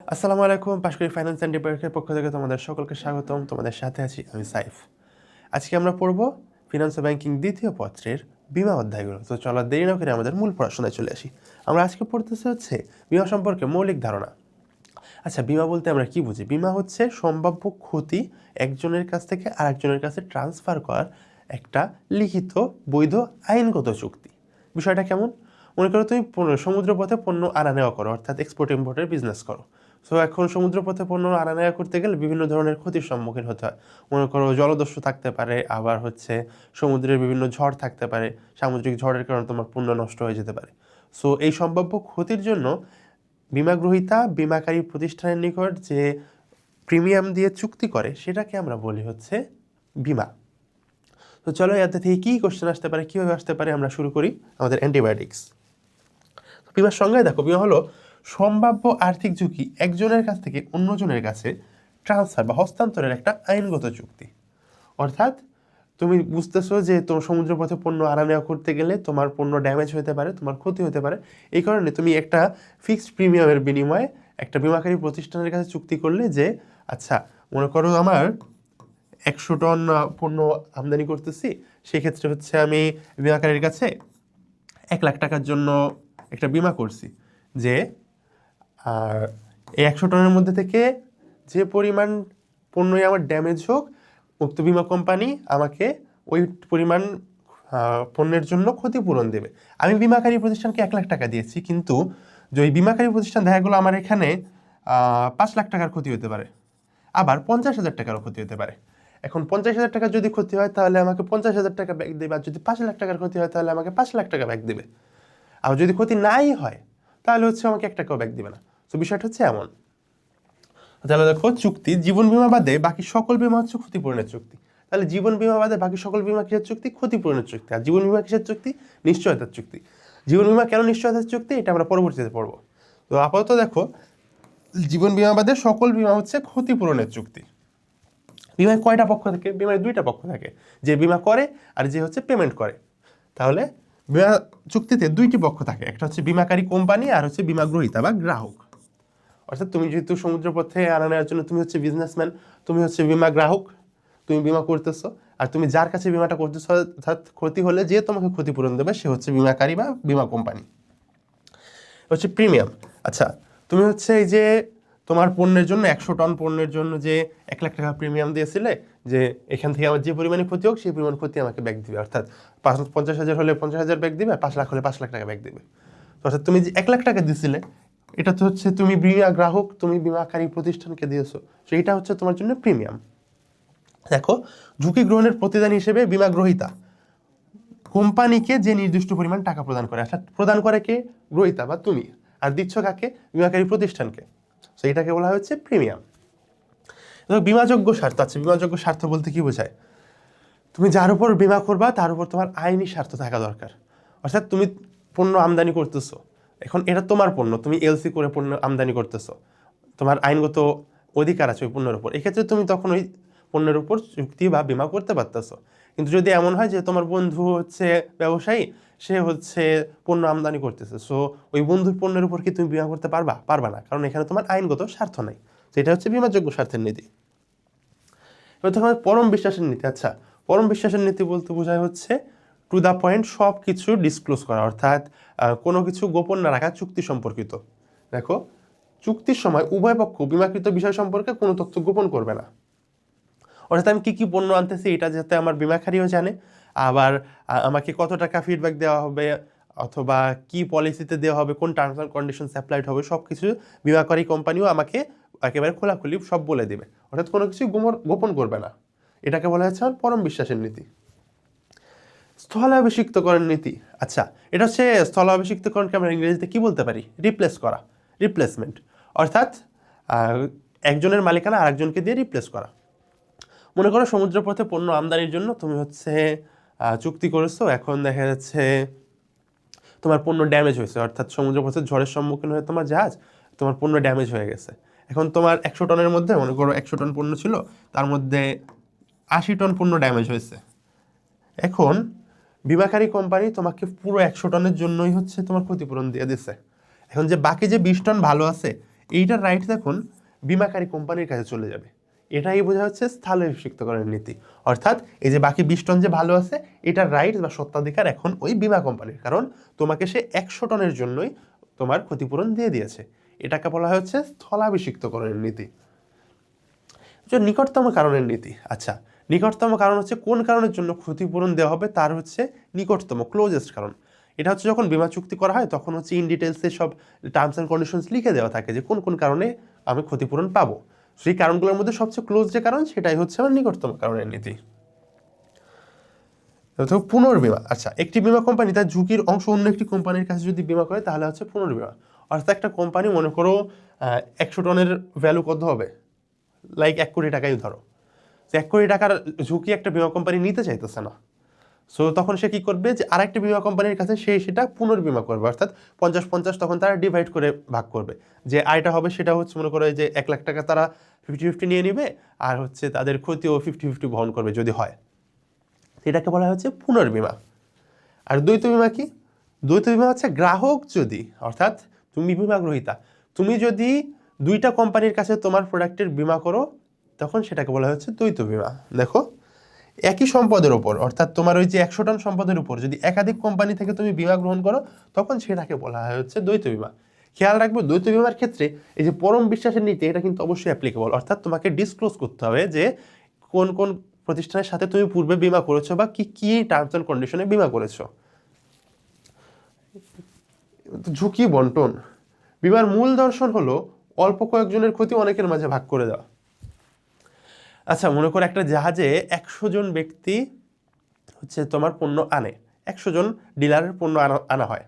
আসসালামু আলাইকুম। পাশকুড়ি finance and ডিপার্টমেন্টের পক্ষ থেকে তোমাদের সকলকে স্বাগতম। তোমাদের সাথে আছি আমি সাইফ। আজকে আমরা পড়ব ফিনান্স ও ব্যাংকিং দ্বিতীয় পত্রের বীমা অধ্যায়গুলো। তো চলো দেরি না করে আমাদের মূল পড়াশোনায় চলে আসি। আমরা আজকে পড়তেছি হচ্ছে বীমা সম্পর্কে মৌলিক ধারণা। আচ্ছা, বীমা বলতে আমরা কি বুঝি? বীমা হচ্ছে সম্ভাব্য ক্ষতি একজনের কাছ থেকে আরেকজনের কাছে ট্রান্সফার করার একটা লিখিত বৈধ আইনগত চুক্তি। বিষয়টা কেমন? মনে করো তুমি সমুদ্রপথে পণ্য আনা নেওয়া করো, অর্থাৎ এক্সপোর্ট ইম্পোর্টের বিজনেস করো। সো এখন সমুদ্রপথে পণ্য আনা নেওয়া করতে গেলে বিভিন্ন ধরনের ক্ষতির সম্মুখীন হতে হয়। মনে করো জলদস্যু থাকতে পারে, আবার হচ্ছে সমুদ্রের বিভিন্ন ঝড় থাকতে পারে, সামুদ্রিক ঝড়ের কারণে তোমার পণ্য নষ্ট হয়ে যেতে পারে। সো এই সম্ভাব্য ক্ষতির জন্য বীমা গ্রহীতা বীমাকারী প্রতিষ্ঠানের নিকট যে প্রিমিয়াম দিয়ে চুক্তি করে সেটাকে আমরা বলি হচ্ছে বীমা। তো চলো এতে থেকে কী কোশ্চেন আসতে পারে, কীভাবে আসতে পারে, আমরা শুরু করি আমাদের অ্যান্টিবায়োটিক্স। বীমার সংজ্ঞায় দেখো, বীমা হলো সম্ভাব্য আর্থিক ঝুঁকি একজনের কাছ থেকে অন্যজনের কাছে ট্রান্সফার বা হস্তান্তরের একটা আইনগত চুক্তি। অর্থাৎ তুমি বুঝতেছো যে তোমার সমুদ্রপথে পণ্য আনা নেওয়া করতে গেলে তোমার পণ্য ড্যামেজ হতে পারে, তোমার ক্ষতি হতে পারে। এই কারণে তুমি একটা ফিক্সড প্রিমিয়ামের বিনিময়ে একটা বীমাকারী প্রতিষ্ঠানের কাছে চুক্তি করলে যে আচ্ছা, মনে করো আমার 100 টন পণ্য আমদানি করতেছি, সেক্ষেত্রে হচ্ছে আমি বীমাকারীর কাছে 1 লাখ টাকার জন্য একটা বীমা করছি যে আর এই 100 টনের মধ্যে থেকে যে পরিমাণ পণ্যই আমার ড্যামেজ হোক, উক্ত বীমা কোম্পানি আমাকে ওই পরিমাণ পণ্যের জন্য ক্ষতিপূরণ দেবে। আমি বীমাকারী প্রতিষ্ঠানকে 1 লাখ টাকা দিয়েছি, কিন্তু যে ওই বীমাকারী প্রতিষ্ঠান দেখা গেলো আমার এখানে 5 লাখ টাকার ক্ষতি হতে পারে, আবার 50,000 টাকারও ক্ষতি হতে পারে। এখন 50,000 টাকার যদি ক্ষতি হয় তাহলে আমাকে 50,000 টাকা ব্যাক দেবে, আর যদি 5 লাখ টাকার ক্ষতি হয় তাহলে আমাকে 5 লাখ টাকা ব্যাক দেবে। আর যদি ক্ষতি নাই হয় তাহলে হচ্ছে আমাকে 1 টাকাও ব্যাক দিবে না। তো বিষয়টা হচ্ছে এমন। তাহলে দেখো, চুক্তি জীবন বীমা বাদে বাকি সকল বীমা হচ্ছে ক্ষতিপূরণের চুক্তি। তাহলে জীবন বীমা বাদে বাকি সকল বীমা কিসের চুক্তি? ক্ষতিপূরণের চুক্তি। আর জীবন বীমা কিসের চুক্তি? নিশ্চয়তার চুক্তি। জীবন বীমা কেন নিশ্চয়তার চুক্তি, এটা আমরা পরবর্তীতে পড়বো। তো আপাতত দেখো, জীবন বীমা বাদে সকল বীমা হচ্ছে ক্ষতিপূরণের চুক্তি। বীমায় কয়টা পক্ষ থাকে? বীমায় 2টা পক্ষ থাকে, যে বীমা করে আর যে হচ্ছে পেমেন্ট করে। তাহলে বীমা চুক্তিতে 2টি পক্ষ থাকে, একটা হচ্ছে বীমাকারী কোম্পানি আর হচ্ছে বীমা গ্রহীতা বা গ্রাহক। অর্থাৎ তুমি যেহেতু সমুদ্রপথে আনা নেওয়ার জন্য তুমি হচ্ছে বিজনেসম্যান, তুমি হচ্ছে বীমা গ্রাহক, তুমি বীমা করতেছো, আর তুমি যার কাছে বীমাটা করতেছো, অর্থাৎ ক্ষতি হলে যে তোমাকে ক্ষতিপূরণ দেবে সে হচ্ছে বীমাকারী বা বীমা কোম্পানি। হচ্ছে প্রিমিয়াম। আচ্ছা, তুমি হচ্ছে এই যে তোমার পণ্যের জন্য 100 টন পণ্যের জন্য যে 1 লাখ টাকা প্রিমিয়াম দিয়েছিলে, যে এখান থেকে আমার যে পরিমাণে ক্ষতি হোক সেই পরিমাণ ক্ষতি আমাকে ব্যাক দিবে, অর্থাৎ 50,000 হলে 50,000 ব্যাক দিবে, 5 লাখ হলে 5 লাখ টাকা ব্যাক দিবে। অর্থাৎ তুমি যে 1 লাখ টাকা দিছিলে, এটা তো হচ্ছে তুমি বীমা গ্রাহক, তুমি বীমাকারী প্রতিষ্ঠানকে দিয়েছো, তো এটা হচ্ছে তোমার জন্য প্রিমিয়াম। দেখো, ঝুঁকি গ্রহণের প্রতিদান হিসেবে বীমা গ্রহীতা কোম্পানিকে যে নির্দিষ্ট পরিমাণ টাকা প্রদান করে, অর্থাৎ প্রদান করে কে? গ্রহীতা বা তুমি। আর দিচ্ছ কাকে? বীমাকারী প্রতিষ্ঠানকে। তো এটাকে বলা হচ্ছে প্রিমিয়াম। বীমাযোগ্য স্বার্থ আছে। বীমাযোগ্য স্বার্থ বলতে কি বোঝায়? তুমি যার উপর বীমা করবা তার উপর তোমার আইনি স্বার্থ থাকা দরকার। অর্থাৎ তুমি পণ্য আমদানি করতেছো, এখন এটা তোমার পণ্য, তুমি এলসি করে পণ্য আমদানি করতেছো, তোমার আইনগত অধিকার আছে ওই পণ্যের উপর। এক্ষেত্রে তুমি তখন ওই পণ্যের উপর চুক্তি বা বীমা করতে পারতেছো। কিন্তু যদি এমন হয় যে তোমার বন্ধু হচ্ছে ব্যবসায়ী, সে হচ্ছে পণ্য আমদানি করতেছে, সো ওই বন্ধুর পণ্যের উপর কি তুমি বীমা করতে পারবা না, কারণ এখানে তোমার আইনগত স্বার্থ নাই। সেটা হচ্ছে বীমাযোগ্য স্বার্থের নীতি। এবার তোমার পরম বিশ্বাসের নীতি। আচ্ছা, পরম বিশ্বাসের নীতি বলতে বোঝায় হচ্ছে টু দ্য পয়েন্ট সব কিছু ডিসক্লোজ করা, অর্থাৎ কোনো কিছু গোপন না রাখা চুক্তি সম্পর্কিত। দেখো, চুক্তির সময় উভয় পক্ষ বীমাকৃত বিষয় সম্পর্কে কোনো তথ্য গোপন করবে না। অর্থাৎ আমি কী কী পণ্য আনতেছি এটা যাতে আমার বীমাকারীও জানে, আবার আমাকে কত টাকা ফিডব্যাক দেওয়া হবে, অথবা কি পলিসিতে দেওয়া হবে, কোন টার্মস অ্যান্ড কন্ডিশনস অ্যাপ্লাইড হবে, সব কিছু বীমাকারী কোম্পানিও আমাকে একেবারে খোলাখুলি সব বলে দেবে। অর্থাৎ কোনো কিছু গোপন করবে না। এটাকে বলা হচ্ছে আমার পরম বিশ্বাসের নীতি। স্থলাভিষিক্তকরণ নীতি। আচ্ছা, এটা হচ্ছে স্থলাভিষিক্তকরণকে আমরা ইংরেজিতে কি বলতে পারি? রিপ্লেস করা, রিপ্লেসমেন্ট। অর্থাৎ একজনের মালিকানা আরেকজনকে দিয়ে রিপ্লেস করা। মনে করো সমুদ্রপথে পণ্য আমদানির জন্য তুমি হচ্ছে চুক্তি করেছো, এখন দেখা যাচ্ছে তোমার পণ্য ড্যামেজ হয়েছে, অর্থাৎ সমুদ্রপথে ঝড়ের সম্মুখীন হয়ে তোমার জাহাজ, তোমার পণ্য ড্যামেজ হয়ে গেছে। এখন তোমার 100 টনের মধ্যে, মনে করো 100 টন পণ্য ছিল, তার মধ্যে 80 টন পণ্য ড্যামেজ হয়েছে। এখন বীমাকারী কোম্পানি তোমাকে পুরো 100 টনের জন্যই হচ্ছে তোমার ক্ষতিপূরণ দিয়ে দিচ্ছে। এখন যে বাকি যে 20 টন ভালো আছে, এইটার রাইট দেখুন বিমাকারী কোম্পানির কাছে চলে যাবে। এটাই বোঝা হচ্ছে স্থলাভিষিক্তকরণের নীতি। অর্থাৎ এই যে বাকি 20 টন যে ভালো আছে, এটার রাইট বা সত্ত্বাধিকার এখন ওই বিমা কোম্পানির, কারণ তোমাকে সে 100 টনের জন্যই তোমার ক্ষতিপূরণ দিয়ে দিয়েছে। এটাকে বলা হচ্ছে স্থলাভিষিক্তকরণের নীতি। নিকটতম কারণের নীতি। আচ্ছা, নিকটতম কারণ হচ্ছে কোন কারণের জন্য ক্ষতিপূরণ দেওয়া হবে, তার হচ্ছে নিকটতম ক্লোজেস্ট কারণ। এটা হচ্ছে যখন বীমা চুক্তি করা হয় তখন হচ্ছে ইন ডিটেলসে সব টার্মস অ্যান্ড কন্ডিশনস লিখে দেওয়া থাকে যে কোন কোন কারণে আমি ক্ষতিপূরণ পাবো। সেই কারণগুলোর মধ্যে সবচেয়ে ক্লোজ যে কারণ সেটাই হচ্ছে আমার নিকটতম কারণের নীতি। পুনর্বীমা। আচ্ছা, একটি বীমা কোম্পানি তার ঝুঁকির অংশ অন্য একটি কোম্পানির কাছে যদি বীমা করে তাহলে হচ্ছে পুনর্বীমা। অর্থাৎ একটা কোম্পানি মনে করো 100 টনের ভ্যালু কত হবে, লাইক 1 কোটি টাকাই ধরো। 1 কোটি টাকার ঝুঁকি একটা বীমা কোম্পানি নিতে চাইতেছে না। সো তখন সে কি করবে, যে আরেকটি বীমা কোম্পানির কাছে সে সেটা পুনর্বীমা করবে, অর্থাৎ 50-50 তখন তারা ডিভাইড করে ভাগ করবে। যে আয়টা হবে সেটা হচ্ছে মনে করো যে 1 লাখ টাকা তারা 50-50 নিয়ে নিবে, আর হচ্ছে তাদের ক্ষতিও 50-50 বহন করবে যদি হয়। এটাকে বলা হচ্ছে পুনর্বীমা। আর দ্বৈত বীমা কি? দ্বৈত বীমা হচ্ছে গ্রাহক যদি, অর্থাৎ তুমি বীমা গ্রহীতা, তুমি যদি 2টা কোম্পানির কাছে তোমার প্রোডাক্টের বীমা করো তখন সেটাকে বলা হচ্ছে দ্বৈত বীমা। দেখো, একই সম্পদের উপর, অর্থাৎ তোমার ওই যে 100 টন সম্পদের উপর যদি একাধিক কোম্পানি থেকে তুমি বীমা গ্রহণ করো তখন সেটাকে বলা হচ্ছে দ্বৈত বীমা। খেয়াল রাখবে, দ্বৈত বীমার ক্ষেত্রে এই যে পরম বিশ্বাসের নীতি, এটা কিন্তু অবশ্যই অ্যাপ্লিকেবল। অর্থাৎ তোমাকে ডিসক্লোজ করতে হবে যে কোন কোন প্রতিষ্ঠানের সাথে তুমি পূর্বে বীমা করেছো বা কি কি টার্মস অ্যান্ড কন্ডিশনে বীমা করেছো। ঝুঁকি বন্টন। বীমার মূল দর্শন হলো অল্প কয়েকজনের ক্ষতি অনেকের মাঝে ভাগ করে দেওয়া। আচ্ছা, মনে করো একটা জাহাজে 100 জন ব্যক্তি হচ্ছে তোমার পণ্য আনে, 100 জন ডিলারের পণ্য আনা হয়।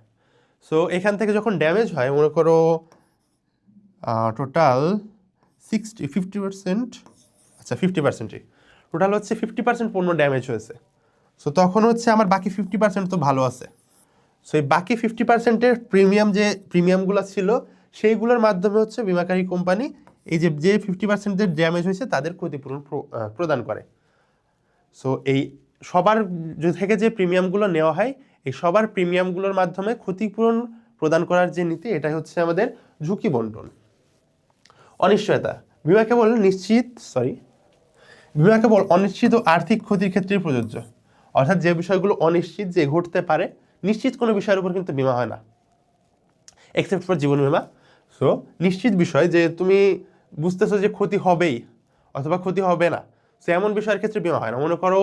সো এখান থেকে যখন ড্যামেজ হয়, মনে করো টোটাল 50%, আচ্ছা 50%ই টোটাল হচ্ছে 50% পণ্য ড্যামেজ হয়েছে। সো তখন হচ্ছে আমার বাকি 50% তো ভালো আছে। সো এই বাকি 50%-এর প্রিমিয়ামগুলো ছিল সেইগুলোর মাধ্যমে হচ্ছে বীমাকারী কোম্পানি এই যে 50%-এর ড্যামেজ হয়েছে তাদের ক্ষতিপূরণ প্রদান করে। সো এই সবার থেকে যে প্রিমিয়ামগুলো নেওয়া হয়, এই সবার প্রিমিয়ামগুলোর মাধ্যমে ক্ষতিপূরণ প্রদান করার যে নীতি, এটাই হচ্ছে আমাদের ঝুঁকি বন্টন। অনিশ্চয়তা। বীমা কেবল অনিশ্চিত আর্থিক ক্ষতির ক্ষেত্রে প্রযোজ্য। অর্থাৎ যে বিষয়গুলো অনিশ্চিত, যে ঘটতে পারে, নিশ্চিত কোনো বিষয়ের উপর কিন্তু বীমা হয় না, এক্সেপ্ট ফর জীবন বীমা। সো নিশ্চিত বিষয় যে তুমি বুঝতেছো যে ক্ষতি হবেই অথবা ক্ষতি হবে না, সো এমন বিষয়ের ক্ষেত্রে বীমা হয় না। মনে করো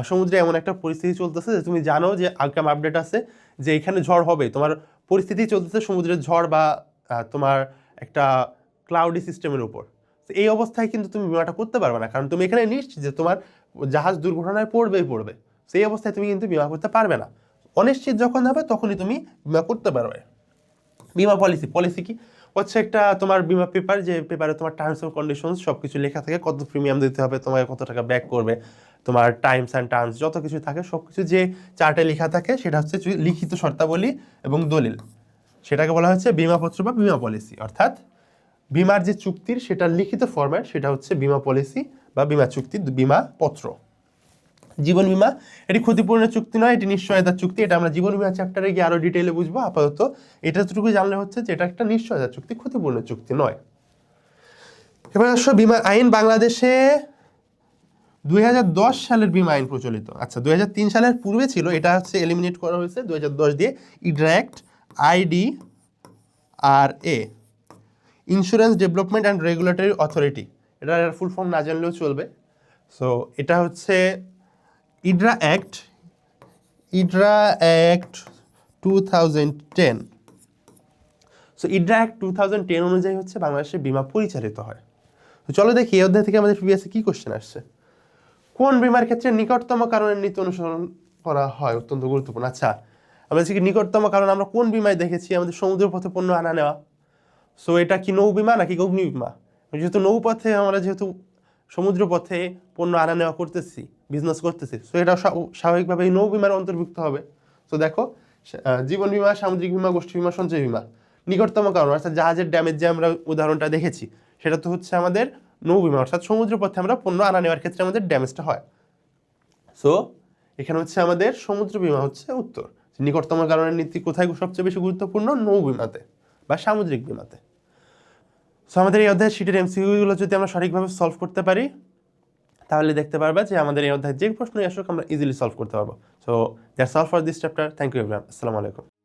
সমুদ্রে এমন একটা পরিস্থিতি চলতেছে যে তুমি জানো যে আগাম আপডেট আছে যে এখানে ঝড় হবে, তোমার পরিস্থিতি চলতেছে সমুদ্রের ঝড় বা তোমার একটা ক্লাউডি সিস্টেমের উপর। তো এই অবস্থায় কিন্তু তুমি বীমাটা করতে পারবে না, কারণ তুমি এখানে নিশ্চিত যে তোমার জাহাজ দুর্ঘটনায় পড়বে। সেই অবস্থায় তুমি কিন্তু বীমা করতে পারবে না। অনিশ্চিত যখন হবে তখনই তুমি বীমা করতে পারবে। বীমা পলিসি কি হচ্ছে একটা তোমার বীমা পেপার, যে পেপারে তোমার টার্মস অ্যান্ড কন্ডিশনস সব কিছু লেখা থাকে, কত প্রিমিয়াম দিতে হবে, তোমাকে কত টাকা ব্যাক করবে, তোমার টাইমস অ্যান্ড টার্মস যত কিছু থাকে সব কিছু যে চার্টে লেখা থাকে সেটা হচ্ছে লিখিত শর্তাবলী এবং দলিল। সেটাকে বলা হচ্ছে বীমাপত্র বা বীমা পলিসি। অর্থাৎ বীমার যে চুক্তির সেটা লিখিত ফরম্যাট, সেটা হচ্ছে বীমা পলিসি বা বীমা চুক্তি, বীমা পত্র। জীবন বীমা, এটি ক্ষতিপূরণের চুক্তি নয়, এটি নিশ্চয়তার চুক্তি। এটা আমরা জীবন বীমা চ্যাপ্টারে গিয়ে আরো ডিটেইলে বুঝবো। আপাতত এটাটুকু জানলে হচ্ছে যে এটা একটা নিশ্চয়তার চুক্তি, ক্ষতিপূরণের চুক্তি নয়। এবার আসো বীমা আইন। বাংলাদেশে 2010 সালের বীমা আইন প্রচলিত। আচ্ছা, 2003 সালের পূর্বে ছিল, এটা হচ্ছে এলিমিনেট করা হয়েছে 2010 দিয়ে। IDRA act, IDRA, insurance development and regulatory authority, এটার ফুল ফর্ম না জানলেও চলবে। সো এটা হচ্ছে IDRA act 2010। So IDRA act 2010 অনুযায়ী হচ্ছে বাংলাদেশে বীমা পরিচালিত হয়। তো চলো দেখি এই অধ্যায় থেকে আমাদের প্রিভিয়াসে কি কোশ্চেন আসছে। কোন বীমার ক্ষেত্রে নিকটতম কারণের নীতি অনুসরণ করা হয়? অত্যন্ত গুরুত্বপূর্ণ। আচ্ছা, আমরা কি নিকটতম কারণ আমরা কোন বীমায় দেখেছি? আমাদের সমুদ্রপথে পণ্য আনা নেওয়া। সো এটা কি নৌ বীমা নাকি অগ্নি বীমা? যেহেতু নৌপথে আমরা সমুদ্রপথে পণ্য আনা নেওয়া করতেছি, বিজনেস করতেছি, সো এটা স্বাভাবিকভাবেই নৌ বীমার অন্তর্ভুক্ত হবে। তো দেখো, জীবন বীমা, সামুদ্রিক বীমা, গোষ্ঠী বীমা, সঞ্চয় বীমা। নিকটতম কারণ অর্থাৎ জাহাজের ড্যামেজ যে আমরা উদাহরণটা দেখেছি, সেটা তো হচ্ছে আমাদের নৌ বীমা, অর্থাৎ সমুদ্রপথে আমরা পণ্য আনা নেওয়ার ক্ষেত্রে আমাদের ড্যামেজটা হয়। সো এখানে হচ্ছে আমাদের সমুদ্র বীমা হচ্ছে উত্তর। নিকটতম কারণের নীতি কোথায় সবচেয়ে বেশি গুরুত্বপূর্ণ? নৌ বীমাতে বা সামুদ্রিক বীমাতে। সো আমাদের এই অধ্যায়ের শিটের এমসিকিউগুলো যদি আমরা সঠিকভাবে সলভ করতে পারি তাহলে দেখতে পারবা যে আমাদের এই অধ্যায়ের যে প্রশ্নই আসুক আমরা ইজিলি সলভ করতে পারবো। So that's all for this chapter. Thank you everyone. আসসালামু আলাইকুম।